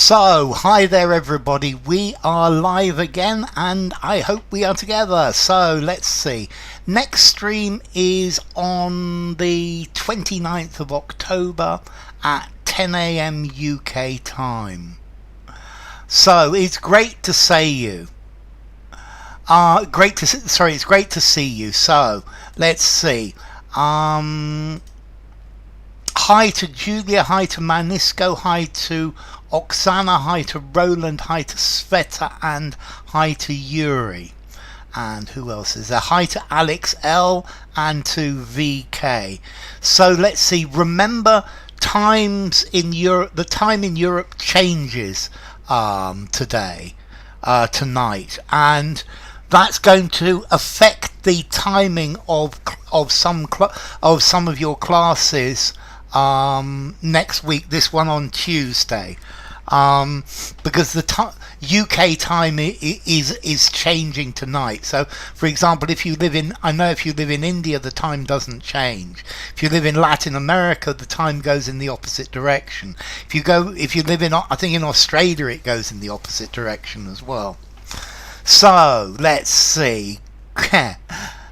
So, hi there everybody, we are live again and I hope we are together. So, let's see. Next stream is on the 29th of October at 10 AM UK time. So, it's great to see you. It's great to see you. So, let's see. Hi to Julia, hi to Manisco, hi to Oksana, hi to Roland, hi to Sveta, and hi to Yuri. And who else is there? Hi to Alex L and to VK. So let's see. Remember, times in Europe. The time in Europe changes tonight, and that's going to affect the timing of some of your classes next week. This one on Tuesday. Because the UK time is changing tonight. So, for example, if you live in India, the time doesn't change. If you live in Latin America, the time goes in the opposite direction. If you live in, I think in Australia, it goes in the opposite direction as well. So, let's see.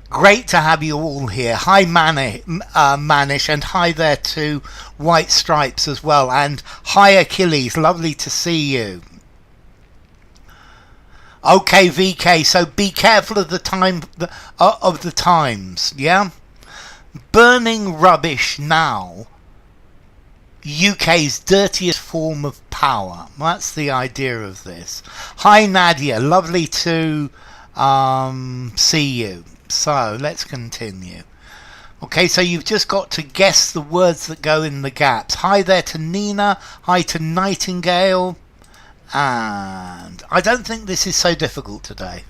Great to have you all here. Hi Manish, and hi there to White Stripes as well, and hi Achilles, lovely to see you. Okay VK, so be careful of the times, yeah? Burning rubbish now, UK's dirtiest form of power. That's the idea of this. Hi Nadia, lovely to see you. So let's continue. Okay, so you've just got to guess the words that go in the gaps. Hi there to Nina, hi to Nightingale, and I don't think this is so difficult today.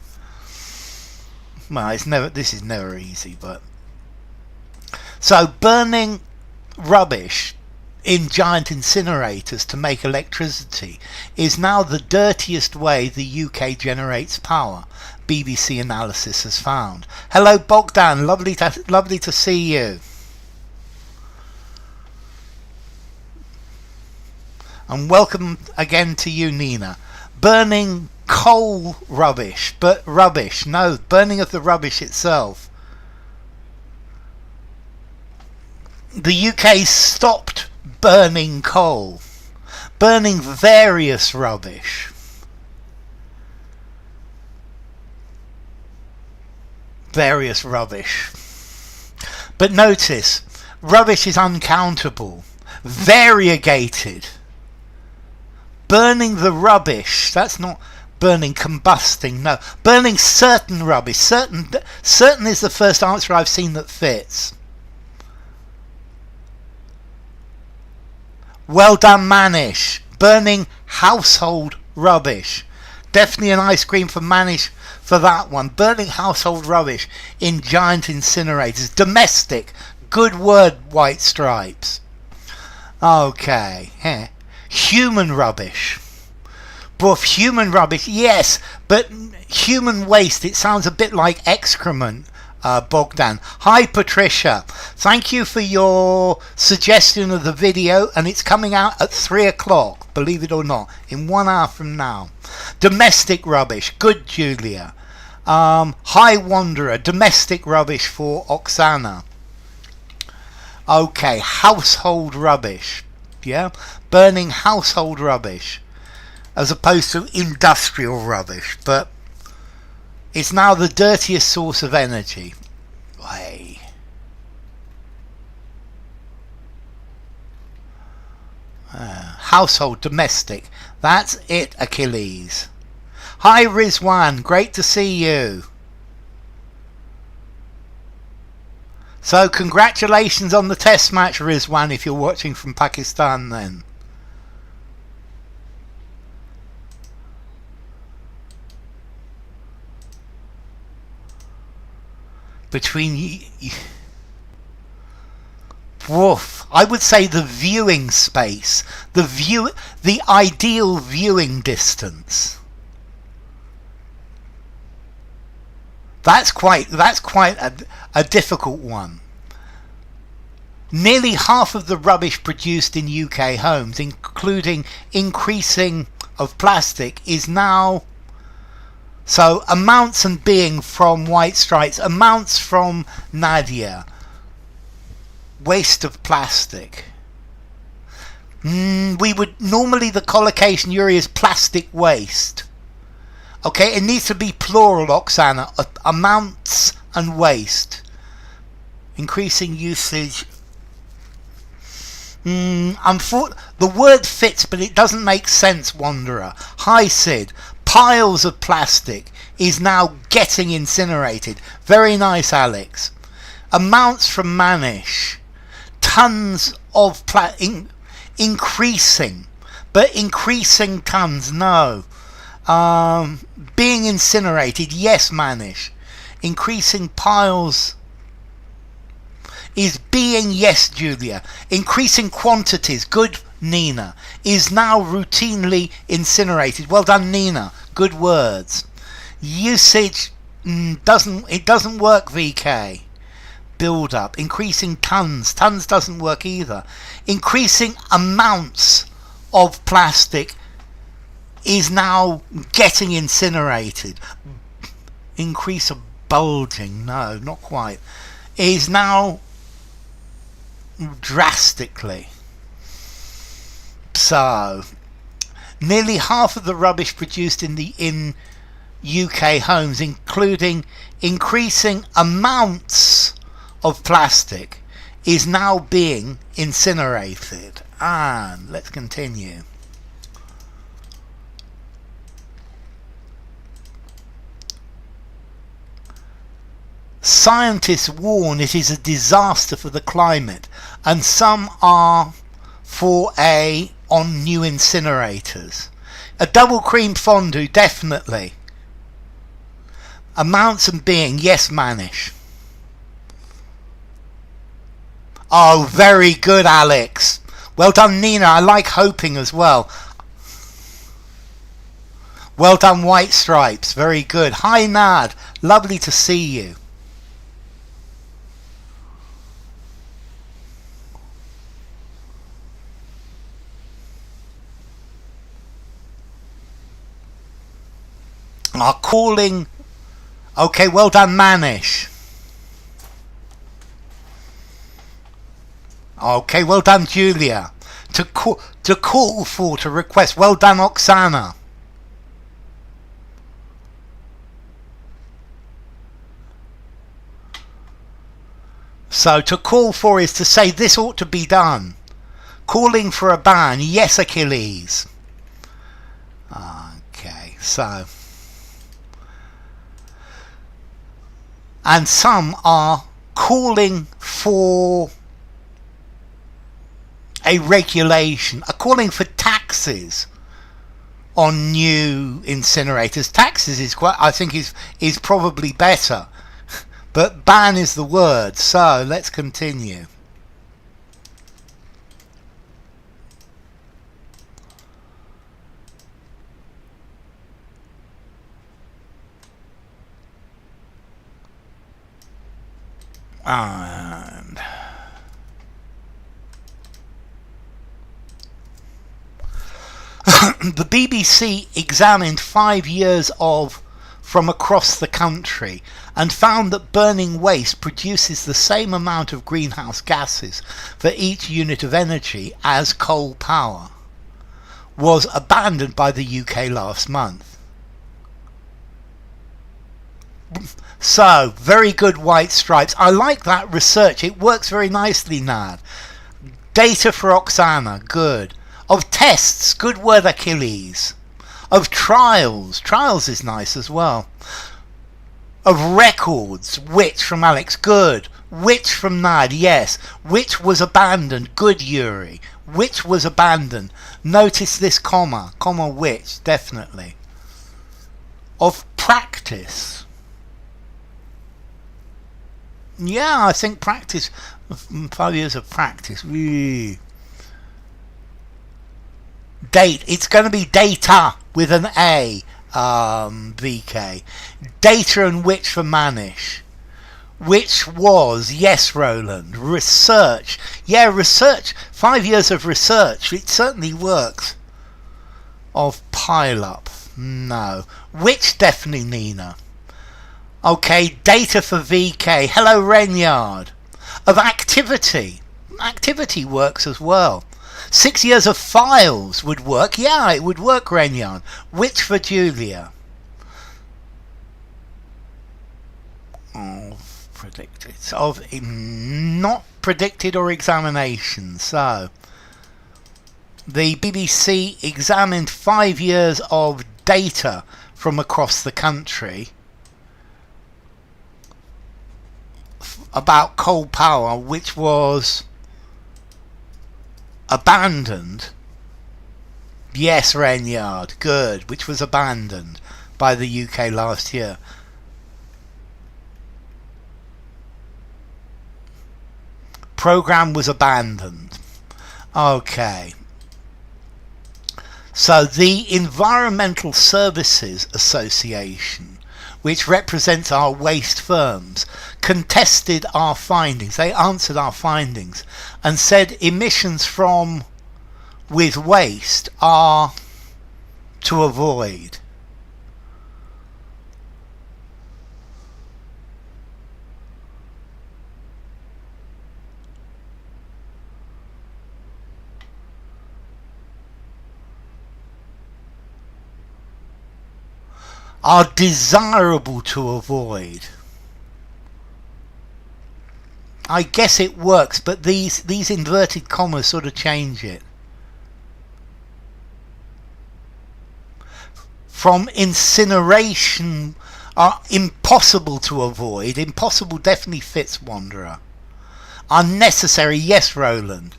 Well, this is never easy, but so burning rubbish in giant incinerators to make electricity is now the dirtiest way the UK generates power, BBC analysis has found. Hello Bogdan, lovely to see you. And welcome again to you, Nina. Burning coal rubbish, burning of the rubbish itself. The UK stopped burning coal, burning various rubbish. But notice, rubbish is uncountable, variegated. Burning the rubbish, that's not burning combusting, no. Burning certain rubbish, certain is the first answer I've seen that fits. Well done Manish. Burning household rubbish. Definitely an ice cream for Manish for that one. Burning household rubbish in giant incinerators. Domestic. Good word, White Stripes. Okay. Human rubbish. Boof, human rubbish. Yes, but human waste, it sounds a bit like excrement. Bogdan. Hi Patricia, thank you for your suggestion of the video, and it's coming out at 3 o'clock, believe it or not, in 1 hour from now. Domestic rubbish, good Julia. Hi Wanderer, domestic rubbish for Oksana. Okay, household rubbish, yeah, burning household rubbish as opposed to industrial rubbish, but it's now the dirtiest source of energy. Hey. Household, domestic. That's it, Achilles. Hi, Rizwan. Great to see you. So, congratulations on the test match, Rizwan, if you're watching from Pakistan then. Between woof, I would say the viewing space, the ideal viewing distance. That's quite a difficult one. Nearly half of the rubbish produced in UK homes, including increasing of plastic is now, so amounts and being from White Stripes, amounts from Nadia, waste of plastic. We would normally, the collocation Yuri is plastic waste. Okay, it needs to be plural, Oksana. Amounts and waste. Increasing usage. The word fits, but it doesn't make sense, Wanderer. Hi, Sid. Piles of plastic is now getting incinerated. Very nice, Alex. Amounts from Manish. Tons of increasing, but increasing tons, no. Being incinerated, yes, Manish. Increasing piles is being, yes, Julia. Increasing quantities, good, Nina. Is now routinely incinerated. Well done, Nina. Good words. Usage doesn't work, VK. Build up. Increasing tons doesn't work either. Increasing amounts of plastic is now getting incinerated. Increase of bulging, no, not quite, is now drastically. So nearly half of the rubbish produced in UK homes, including increasing amounts of plastic, is now being incinerated. And let's continue. Scientists warn it is a disaster for the climate, and some are on new incinerators. A double cream fondue, definitely. Amounts and being, yes, Manish. Oh, very good, Alex. Well done, Nina. I like hoping as well. Well done, White Stripes. Very good. Hi, Nad. Lovely to see you. Calling. Okay, well done, Manish. Okay, well done, Julia. To call for, to request. Well done, Oksana. So to call for is to say this ought to be done. Calling for a ban. Yes, Achilles. Okay, so. And some are calling for a regulation, are calling for taxes on new incinerators. Taxes is quite, I think, is probably better, but ban is the word. So let's continue. And the BBC examined 5 years from across the country and found that burning waste produces the same amount of greenhouse gases for each unit of energy as coal power was abandoned by the UK last month. So, very good, White Stripes. I like that research. It works very nicely, Nad. Data for Oksana, good. Of tests, good word, Achilles. Of trials, trials is nice as well. Of records, which from Alex, good. Which from Nad, yes. Which was abandoned, good, Yuri. Which was abandoned. Notice this comma which, definitely. Of practice. Yeah, I think practice, 5 years of practice. Date, it's going to be data with an A, VK. Data and which for Manish. Which was, yes, Roland. Research. Yeah, research. 5 years of research. It certainly works. Of pile-up. No. Which definitely Nina. Okay, data for VK. Hello, Renyard. Of activity. Activity works as well. 6 years of files would work. Yeah, it would work, Renyard. Which for Julia? Of predicted. Of not predicted or examination. So the BBC examined 5 years of data from across the country about coal power, which was abandoned. Yes, Renyard, good, which was abandoned by the UK last year. Programme was abandoned. Okay. So the Environmental Services Association, which represents our waste firms, contested our findings. They answered our findings and said emissions from with waste are to avoid. Are desirable to avoid. I guess it works, but these inverted commas sort of change it. From incineration are impossible to avoid. Impossible definitely fits Wanderer. Unnecessary, yes, Roland.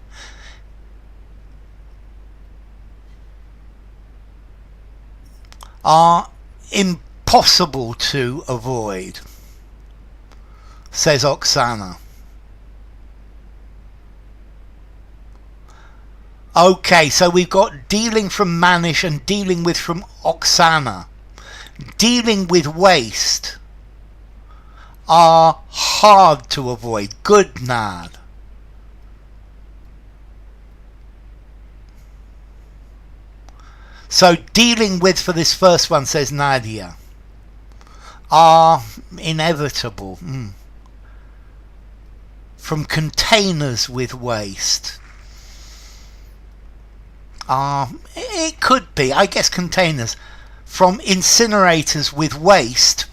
Are impossible to avoid, says Oksana. Okay, so we've got dealing from Manish and dealing with from Oksana. Dealing with waste are hard to avoid. Good, Nad. So dealing with for this first one, says Nadia, are inevitable. From containers with waste. It could be, I guess, containers. From incinerators with waste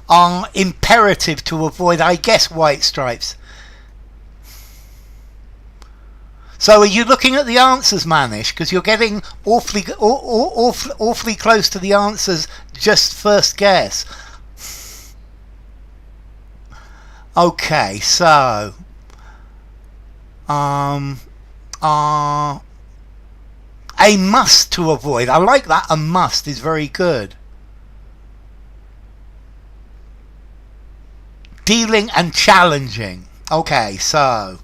are imperative to avoid, I guess, white stripes. So are you looking at the answers, Manish? Because you're getting awfully close to the answers, just first guess. Okay, so a must to avoid. I like that. A must is very good. Dealing and challenging. Okay, so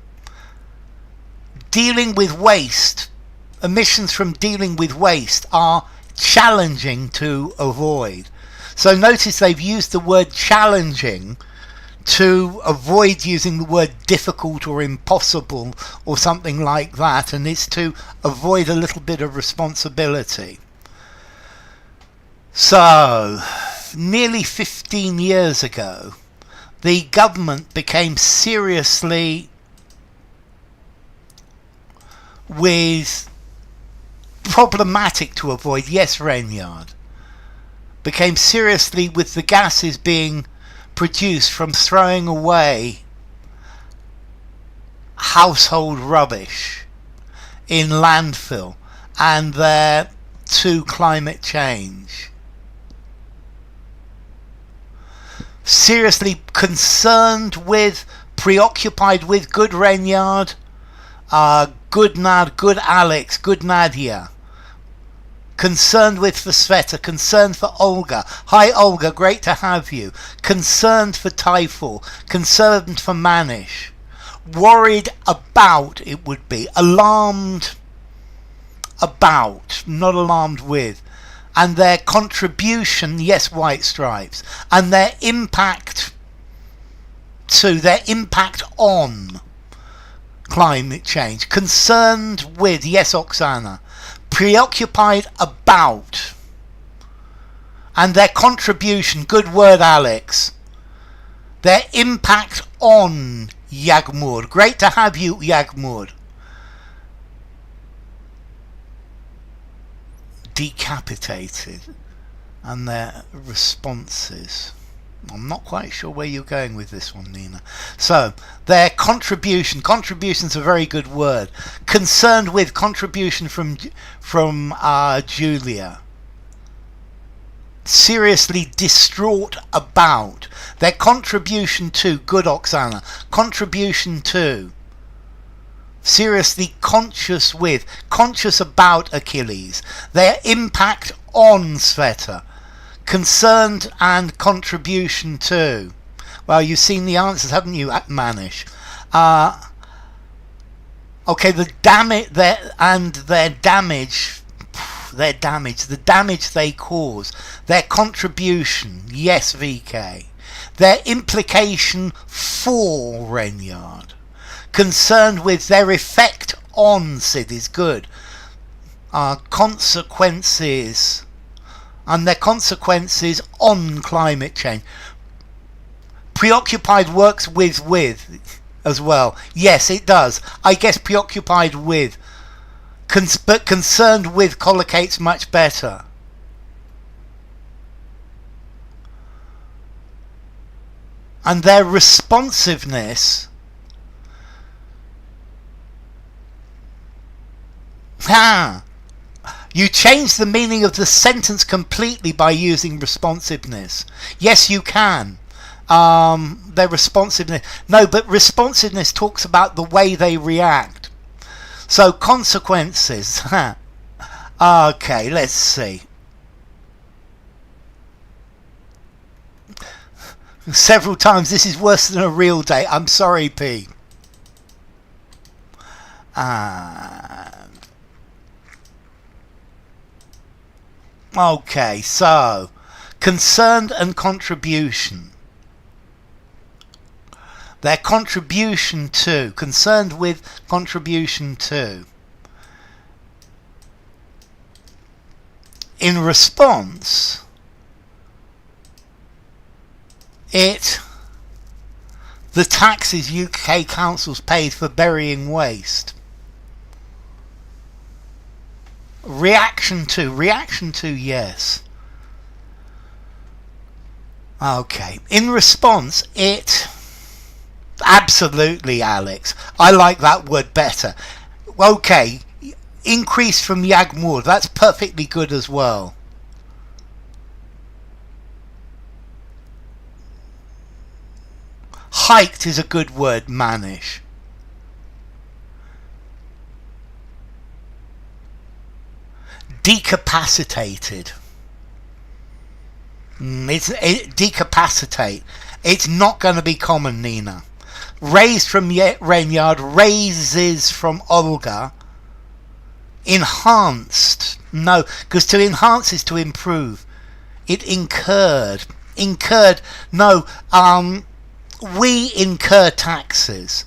dealing with waste, emissions from dealing with waste are challenging to avoid. So notice they've used the word challenging to avoid using the word difficult or impossible or something like that, and it's to avoid a little bit of responsibility. So, nearly 15 years ago, the government became seriously with problematic to avoid, yes, Renyard, became seriously with the gases being produced from throwing away household rubbish in landfill and their to climate change. Seriously concerned with, preoccupied with, good Renyard, good Nad, good Alex, good Nadia. Concerned with for Sveta, concerned for Olga. Hi Olga, great to have you. Concerned for Typhul, concerned for Manish. Worried about, it would be. Alarmed about, not alarmed with. And their contribution, yes, White Stripes. And their impact to, their impact on climate change. Concerned with, yes, Oksana. preoccupied about, and their contribution, good word Alex, their impact on Yagmur. Great to have you, Yagmur. Decapitated, and their responses. I'm not quite sure where you're going with this one, Nina. So, their contribution's a very good word. Concerned with, contribution from Julia. Seriously distraught about. Their contribution to, good Oksana, contribution to. Seriously conscious with, conscious about Achilles. Their impact on Sveta. Concerned and contribution to. Well, you've seen the answers, haven't you, Manish? Okay, the damage the damage they cause, their contribution, yes, VK, their implication for Renyard, concerned with their effect on Sid is good, consequences, and their consequences on climate change. Preoccupied works with as well. Yes, it does. I guess preoccupied with, but concerned with collocates much better. And their responsiveness. You change the meaning of the sentence completely by using responsiveness. Yes, you can. Their responsiveness. No, but responsiveness talks about the way they react. So consequences. Okay, let's see. Several times. This is worse than a real day. I'm sorry, P. Okay, so concerned and contribution. Their contribution to, concerned with, contribution to. In response, the taxes UK councils paid for burying waste. Reaction to, yes. Okay. In response, absolutely, Alex. I like that word better. Okay. Increase from Yagmur. That's perfectly good as well. Hiked is a good word, Manish. Decapacitated. Decapacitate. It's not going to be common, Nina. Raised from Renyard, raises from Olga. Enhanced. No, because to enhance is to improve. It incurred. No, we incur taxes.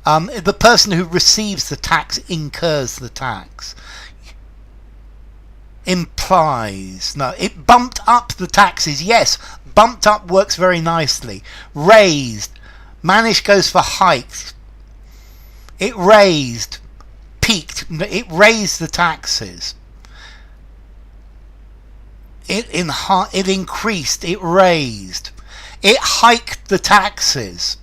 The person who receives the tax incurs the tax. Implies. No, it bumped up the taxes. Yes, bumped up works very nicely. Raised. Manish goes for hiked. It raised. Peaked. It raised the taxes. It increased. It raised. It hiked the taxes.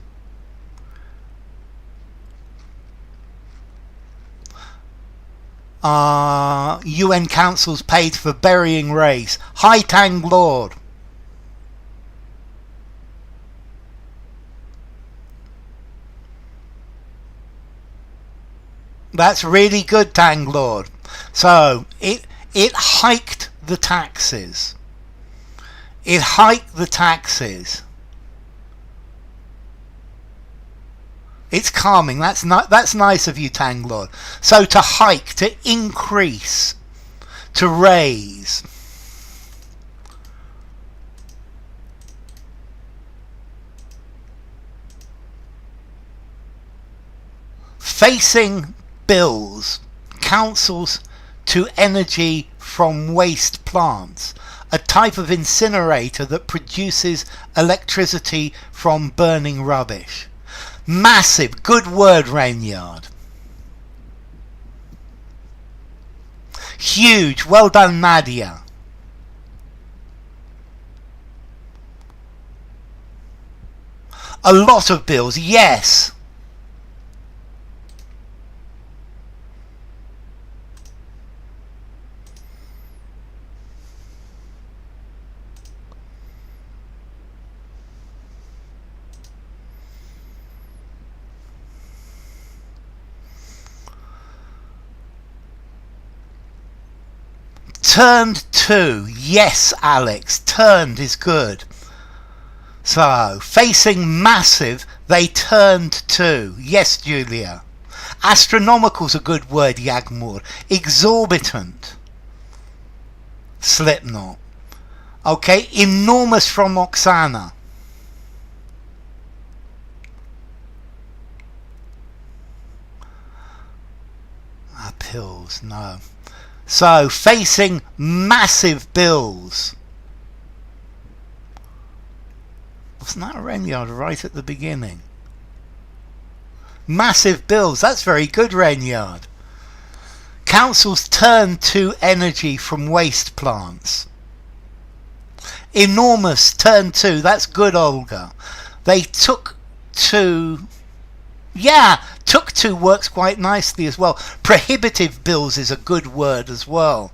UN councils paid for burying race. High Tang Lord. That's really good, Tang Lord. So it hiked the taxes. It hiked the taxes. It's calming. That's nice of you, Tang Lord. So to hike, to increase, to raise. Facing bills, councils to energy from waste plants. A type of incinerator that produces electricity from burning rubbish. Massive. Good word, Rainyard. Huge. Well done, Nadia. A lot of bills. Yes. Turned to. Yes, Alex. Turned is good. So, facing massive, they turned to. Yes, Julia. Astronomical's a good word, Yagmur. Exorbitant. Slipknot. Okay, enormous from Oksana. Pills, no. So, facing massive bills. Wasn't that a Rainyard right at the beginning? Massive bills. That's very good, Rainyard. Councils turn to energy from waste plants. Enormous. Turn to. That's good, Olga. They took to. Yeah, took to works quite nicely as well. Prohibitive bills is a good word as well.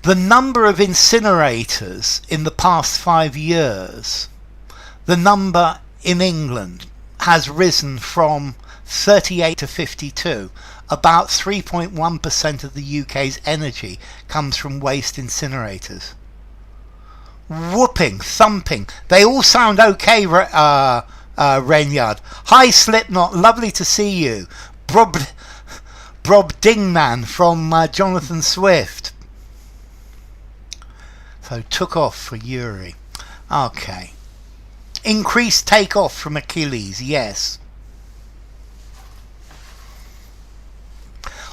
The number of incinerators in the past 5 years, the number in England has risen from 38 to 52. About 3.1% of the UK's energy comes from waste incinerators. Whooping, thumping. They all sound okay, Rainyard. Hi, Slipknot. Lovely to see you. Brob Dingman from Jonathan Swift. So took off for Yuri. Okay. Increased takeoff from Achilles. Yes.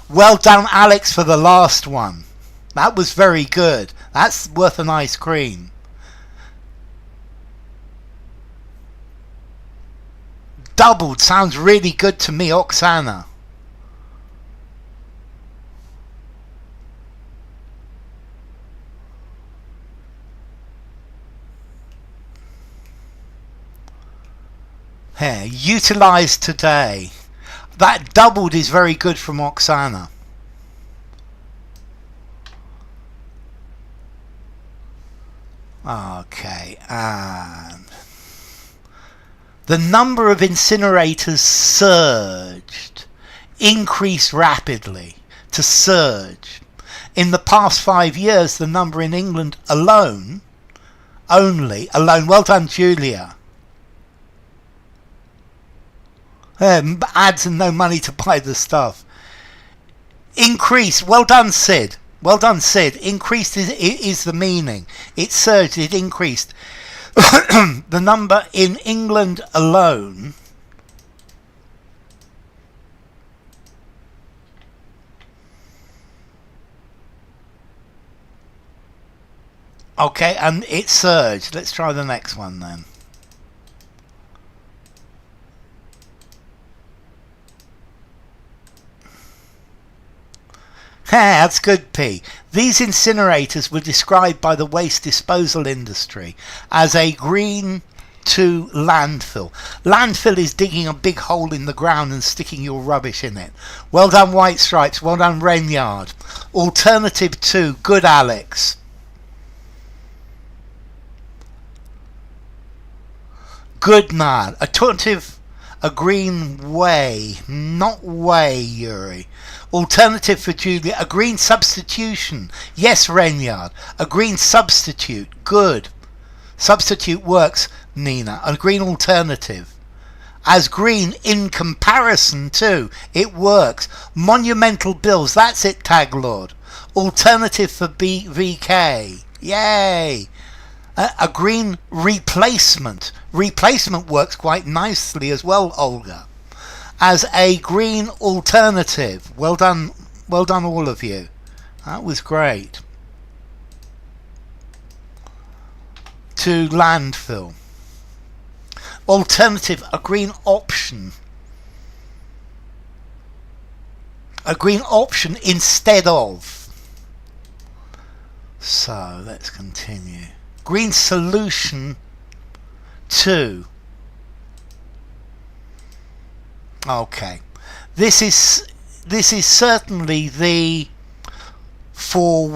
Well done, Alex, for the last one. That was very good. That's worth an ice cream. Doubled sounds really good to me, Oksana. Here, utilised today. That doubled is very good from Oksana. Okay, and the number of incinerators surged, increased rapidly to surge. In the past 5 years, the number in England alone, well done, Julia. Ads and no money to buy the stuff. Increase. Well done, Sid. Well done, Sid. Increased is the meaning. It surged. It increased. The number in England alone. Okay, and it surged. Let's try the next one then. That's good, P. These incinerators were described by the waste disposal industry as a green to landfill. Landfill is digging a big hole in the ground and sticking your rubbish in it. Well done, White Stripes. Well done, Rainyard. Alternative to. Good, Alex. Good, man. Alternative, a green way. Not way, Yuri. Alternative for Julia, a green substitution. Yes, Rainyard, a green substitute. Good. Substitute works, Nina. A green alternative. As green in comparison to. It works. Monumental bills. That's it, Taglord. Alternative for VK. Yay! A green replacement. Replacement works quite nicely as well, Olga. As a green alternative. Well done all of you. That was great. To landfill. Alternative, a green option. A green option instead of. So let's continue. Green solution to. Okay, this is certainly the for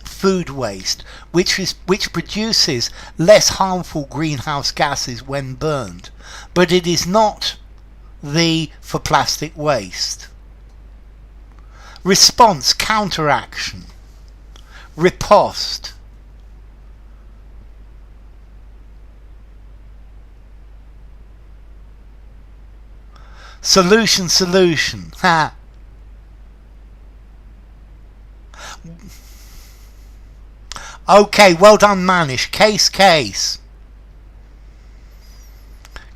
food waste, which produces less harmful greenhouse gases when burned, but it is not the for plastic waste. Response, counteraction, riposte. Solution. Ha. Okay, well done, Manish. Case.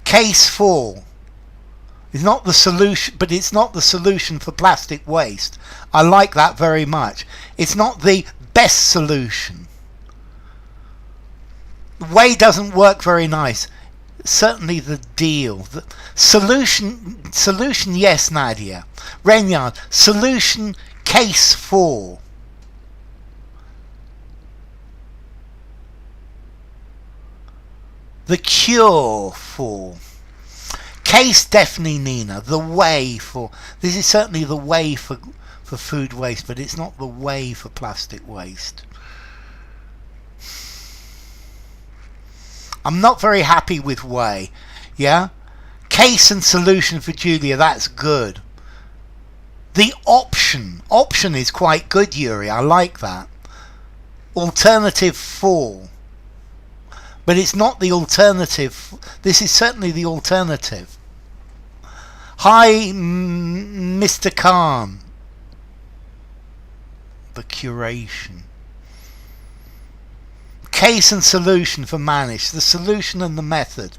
Case 4. It's not the solution, but it's not the solution for plastic waste. I like that very much. It's not the best solution. Way doesn't work very nice. Certainly the deal. The solution, yes, Nadia. Renyard, solution, case 4. The cure for. Case, definitely Nina. The way for. This is certainly the way for food waste, but it's not the way for plastic waste. I'm not very happy with way. Yeah? Case and solution for Julia, that's good. The option is quite good, Yuri. I like that. Alternative 4. But it's not the alternative. This is certainly the alternative. Hi, Mr. Khan. The curation. Case and solution for Manish. The solution and the method.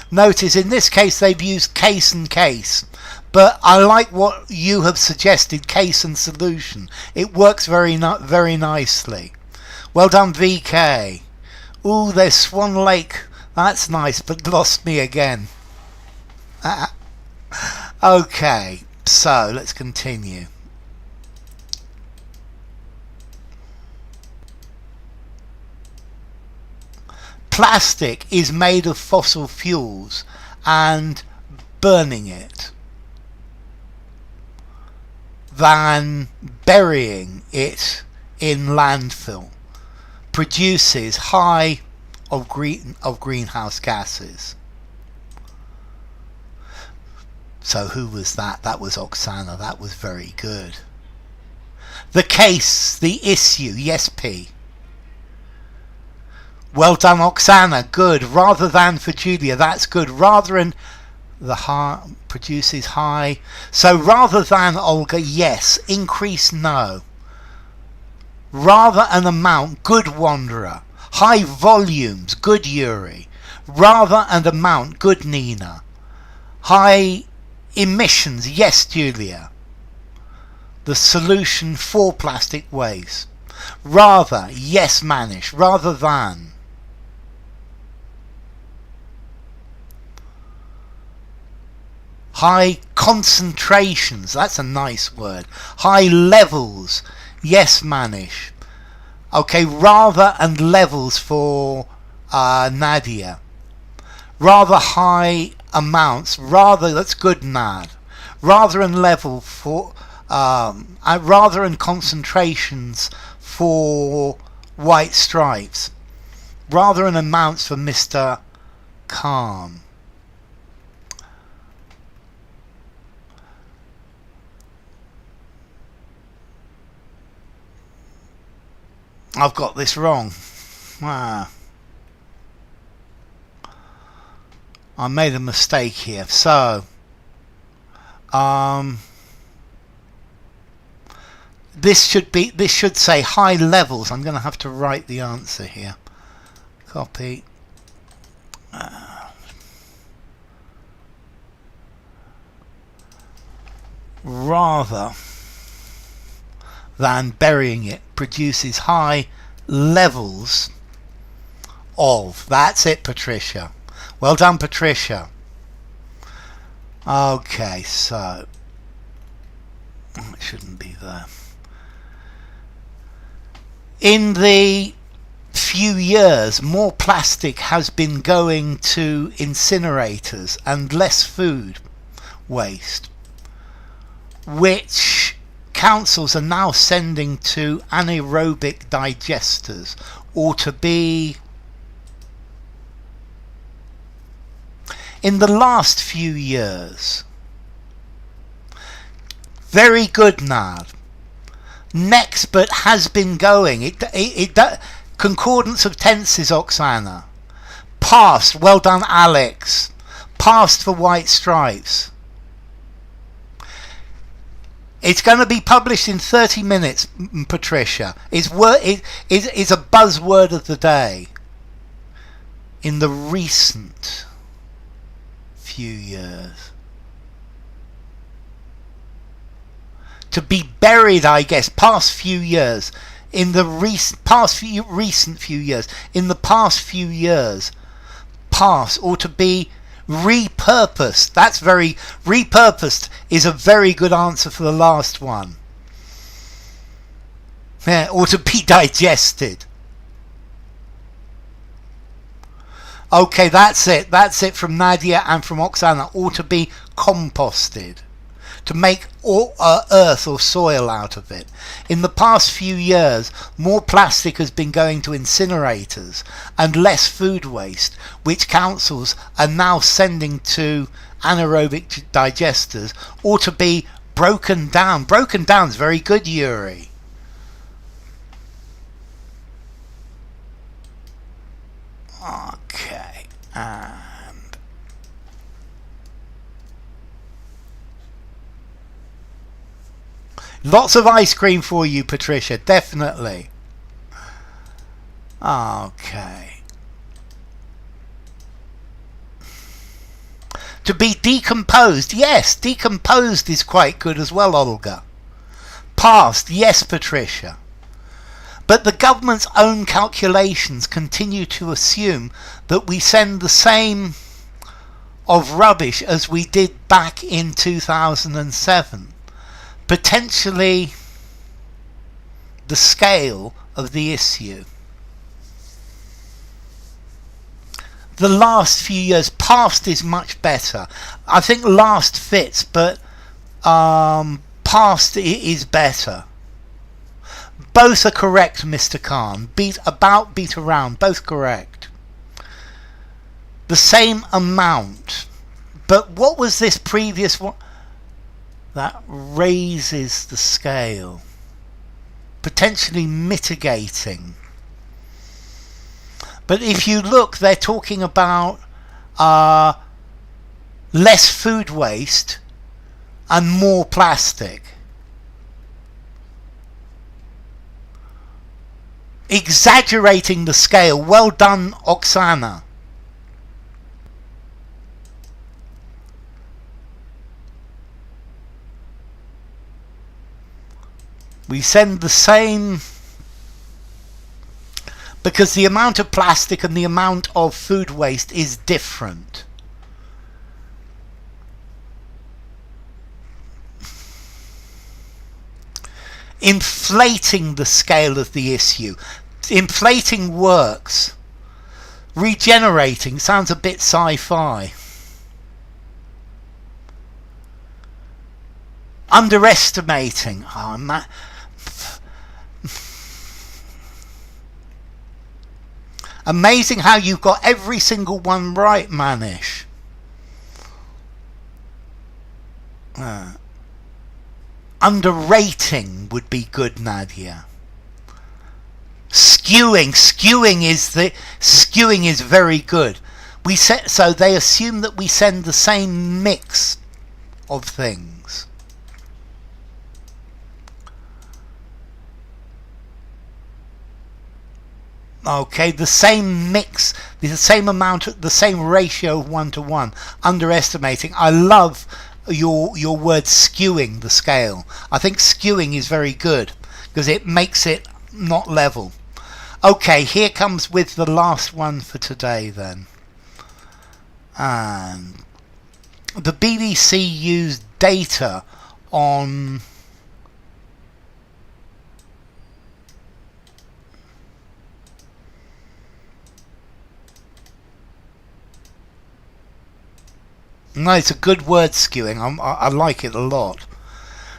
Notice in this case they've used case and case. But I like what you have suggested, case and solution. It works very nicely. Well done, VK. Ooh, there's Swan Lake. That's nice, but lost me again. Okay, so let's continue. Plastic is made of fossil fuels and burning it than burying it in landfill produces high of greenhouse gases. So who was that? That was Oksana. That was very good. The case, the issue. Yes, P. Well done, Oksana. Good. Rather than for Julia. That's good. Rather and the high produces high. So rather than, Olga, yes. Increase, no. Rather an amount, good Wanderer. High volumes, good Yuri. Rather and amount, good Nina. High emissions, yes, Julia. The solution for plastic waste. Rather, yes, Manish. Rather than. High concentrations, that's a nice word. High levels, yes, Manish. Okay, rather and levels for Nadia. Rather high amounts, rather, that's good, Nad. Rather and level for, rather and concentrations for White Stripes. Rather and amounts for Mr. Khan. I've got this wrong. I made a mistake here. So, this should say high levels. I'm going to have to write the answer here. Copy. Rather than burying it, produces high levels of. That's it, Patricia. Well done, Patricia. Okay, so it shouldn't be there. In the few years, more plastic has been going to incinerators and less food waste, which councils are now sending to anaerobic digesters, or to be. In the last few years. Very good, Nad. Next, but has been going. Concordance of tenses, Oksana. Past. Well done, Alex. Past for White Stripes. It's going to be published in 30 minutes, Patricia. It's a buzzword of the day. In the recent few years. To be buried, I guess, past few years. In the recent few years. In the past few years. Past, or to be repurposed. That's very repurposed is a very good answer for the last one. Yeah, or to be digested. Okay, that's it. That's it from Nadia and from Oksana. Or to be composted. To make earth or soil out of it. In the past few years, more plastic has been going to incinerators and less food waste, which councils are now sending to anaerobic digesters, or to be broken down. Broken down is very good, Yuri. Okay, and lots of ice cream for you, Patricia, definitely. Okay. To be decomposed, yes, decomposed is quite good as well, Olga. Past, yes, Patricia. But the government's own calculations continue to assume that we send the same of rubbish as we did back in 2007. Potentially the scale of the issue. The last few years, past is much better. I think last fits, but past is better. Both are correct, Mr. Khan. Beat around, both correct. The same amount. But what was this previous one? That raises the scale. Potentially mitigating. But if you look, they're talking about less food waste and more plastic. Exaggerating the scale. Well done, Oksana. We send the same, because the amount of plastic and the amount of food waste is different. Inflating the scale of the issue. Inflating works. Regenerating sounds a bit sci-fi. Underestimating. Oh, amazing how you've got every single one right, Manish. Underrating would be good, Nadia. Skewing is very good. So they assume that we send the same mix of things. Okay, the same mix, the same amount, the same ratio of 1 to 1. Underestimating. I love your word skewing the scale. I think skewing is very good because it makes it not level. Okay, here comes with the last one for today then. And the BBC used data on no, it's a good word, skewing. I like it a lot.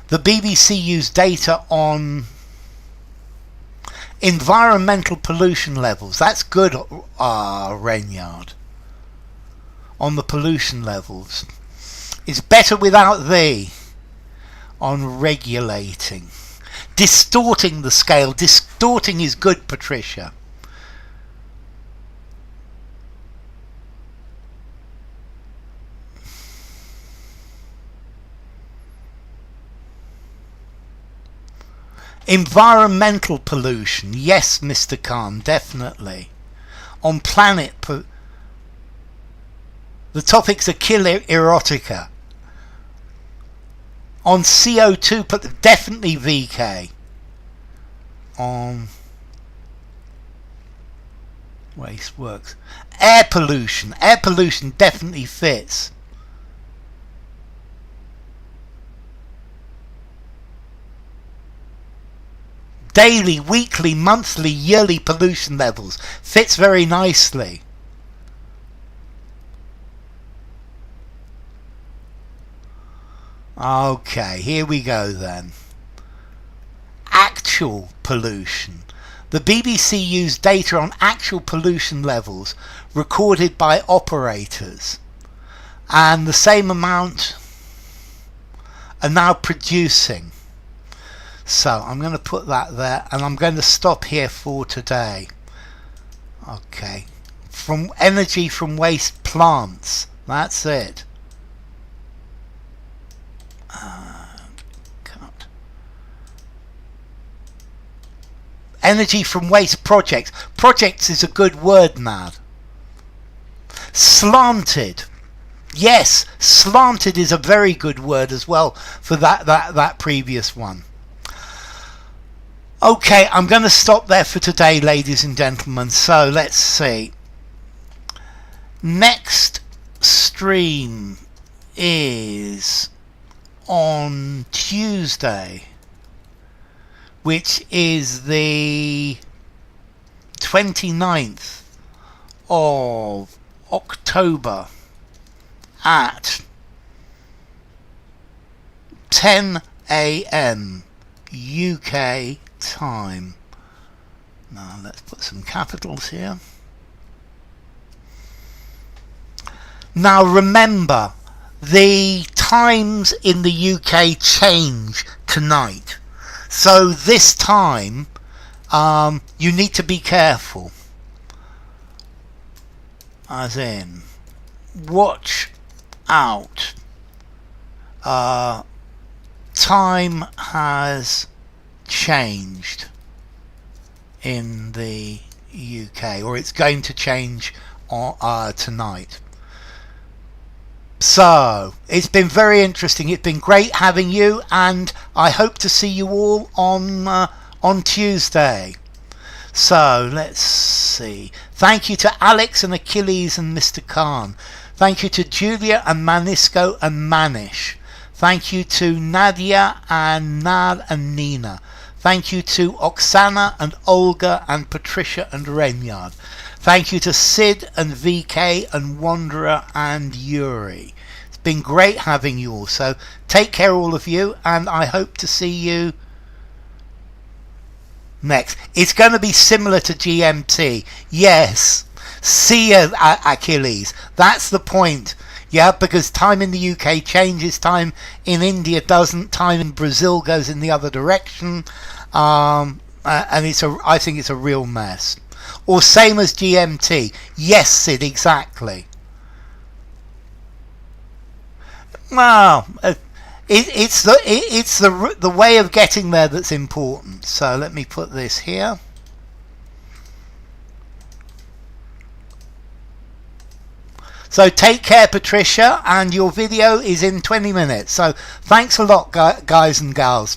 The BBC used data on environmental pollution levels. That's good, Renyard. On the pollution levels. It's better without thee. On regulating. Distorting the scale. Distorting is good, Patricia. Environmental pollution. Yes, Mr. Khan, definitely. On planet... the topics are kill erotica. On CO2, but definitely VK. On waste works. Air pollution. Air pollution definitely fits. Daily, weekly, monthly, yearly pollution levels. Fits very nicely. Okay, here we go then. Actual pollution. The BBC used data on actual pollution levels recorded by operators. And the same amount are now producing. So I'm going to put that there and I'm going to stop here for today. Okay. From energy from waste plants. That's it. And cut. Energy from waste projects. Projects is a good word, Nad. Slanted. Yes, slanted is a very good word as well for that previous one. Okay, I'm going to stop there for today, ladies and gentlemen. So let's see. Next stream is on Tuesday, which is the 29th of October at 10 a.m. UK time. Now let's put some capitals here. Now remember, the times in the UK change tonight, so this time you need to be careful, as in watch out. Time has changed in the UK, or it's going to change tonight. So it's been very interesting. It's been great having you, and I hope to see you all on Tuesday. So let's see. Thank you to Alex and Achilles and Mr. Khan. Thank you to Julia and Manisco and Manish. Thank you to Nadia and Nad and Nina. Thank you to Oksana and Olga and Patricia and Renyard. Thank you to Sid and VK and Wanderer and Yuri. It's been great having you all. So take care, all of you, and I hope to see you next. It's going to be similar to GMT. Yes. See you, Achilles. That's the point. Yeah, because time in the UK changes, time in India doesn't, time in Brazil goes in the other direction, and I think it's a real mess. Or same as GMT. Yes, Sid, exactly. Well, it's the way of getting there that's important. So let me put this here. So take care, Patricia, and your video is in 20 minutes. So thanks a lot, guys and gals.